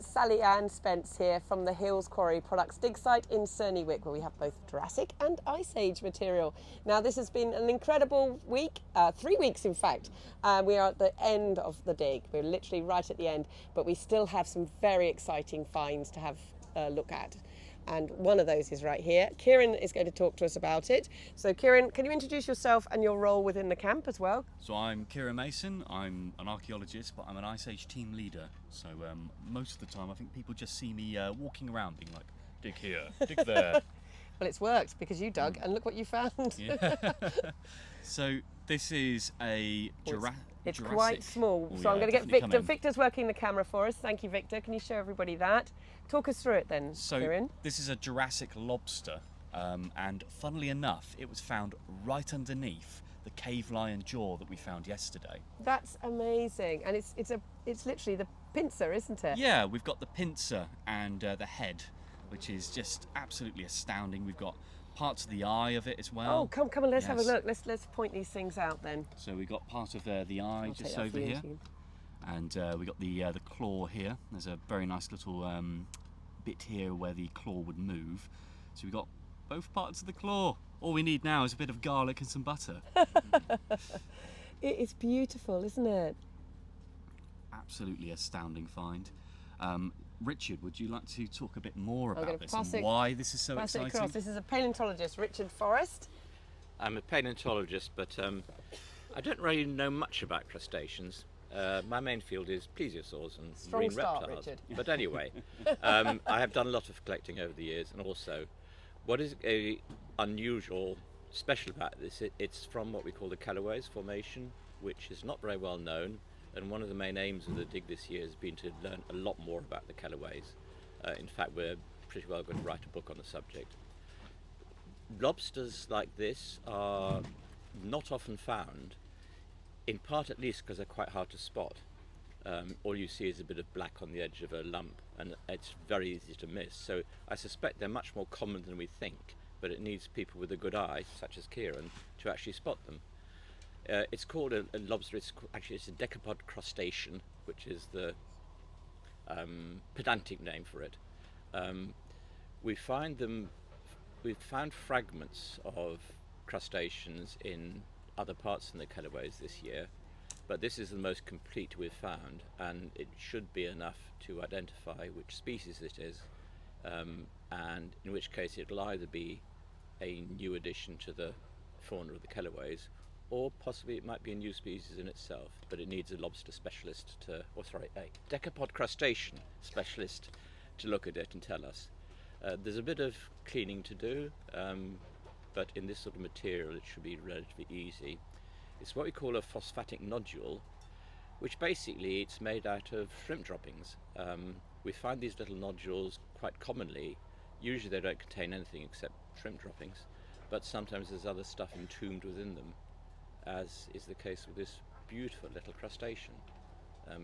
Sally-Ann Spence here from the Hills Quarry Products dig site in Cernywick, where we have both Jurassic and Ice Age material. Now this has been an incredible week, 3 weeks in fact. We are at the end of the dig, we're literally right at the end, but we still have some very exciting finds to have a look at. And one of those is right here. Kieran is going to talk to us about it. So Kieran, can you introduce yourself and your role within the camp as well? So I'm Kieran Mason, I'm an archaeologist, but I'm an Ice Age team leader. So most of the time I think people just see me walking around being like, dig here, dig there. Well, it's worked because you dug and look what you found. Yeah. So this is a Jurassic. It's quite small, so I'm going to get Victor. Victor's working the camera for us. Thank you, Victor. Can you show everybody that? Talk us through it then, Kieran. This is a Jurassic lobster, and funnily enough, it was found right underneath the cave lion jaw that we found yesterday. That's amazing, and it's literally the pincer, isn't it? Yeah, we've got the pincer and the head, which is just absolutely astounding. We've got parts of the eye of it as well. Oh, come on, let's have a look. Let's point these things out then. So we got part of the eye just over here, and we got the claw here. There's a very nice little bit here where the claw would move. So we got both parts of the claw. All we need now is a bit of garlic and some butter. It is beautiful, isn't it? Absolutely astounding find. Richard, would you like to talk a bit more about this and why this is so exciting? This is a paleontologist, Richard Forrest. I'm a paleontologist, but I don't really know much about crustaceans. My main field is plesiosaurs and marine reptiles. Richard. But anyway, I have done a lot of collecting over the years, and also, what is unusual, special about this? It's from what we call the Calaways Formation, which is not very well known. And one of the main aims of the dig this year has been to learn a lot more about the Calaways. In fact, we're pretty well going to write a book on the subject. Lobsters like this are not often found, in part at least because they're quite hard to spot. All you see is a bit of black on the edge of a lump, and it's very easy to miss. So I suspect they're much more common than we think, but it needs people with a good eye, such as Kieran, to actually spot them. It's called a lobster. It's a decapod crustacean, which is the pedantic name for it. We've found fragments of crustaceans in other parts than the Calaways this year, but this is the most complete we've found, and it should be enough to identify which species it is, and in which case it'll either be a new addition to the fauna of the Calaways, or possibly it might be a new species in itself, but it needs a lobster specialist a decapod crustacean specialist to look at it and tell us. There's a bit of cleaning to do, but in this sort of material it should be relatively easy. It's what we call a phosphatic nodule, which basically it's made out of shrimp droppings. We find these little nodules quite commonly. Usually they don't contain anything except shrimp droppings, but sometimes there's other stuff entombed within them, as is the case with this beautiful little crustacean.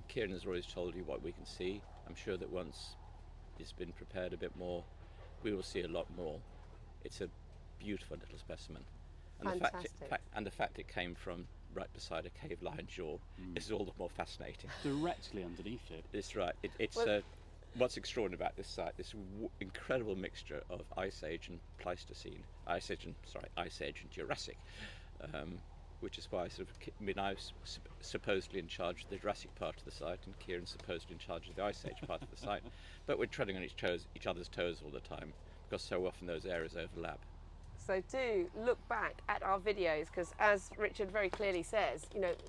Kieran has always told you what we can see. I'm sure that once it's been prepared a bit more, we will see a lot more. It's a beautiful little specimen. And the fact it came from right beside a cave lion jaw is all the more fascinating. Directly underneath it. That's right. What's extraordinary about this site, this incredible mixture of Ice Age and Pleistocene, Ice Age and Jurassic, which is why I was supposedly in charge of the Jurassic part of the site, and Kieran's supposedly in charge of the Ice Age part of the site. But we're treading on each other's toes all the time, because so often those areas overlap. So do look back at our videos, because as Richard very clearly says,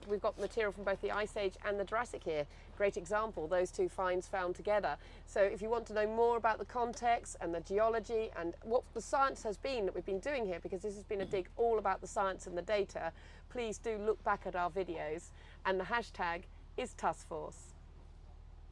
we've got material from both the Ice Age and the Jurassic here. Great example, those two finds found together. So if you want to know more about the context and the geology and what the science has been that we've been doing here, because this has been a dig all about the science and the data, please do look back at our videos, and the hashtag is TuskForce.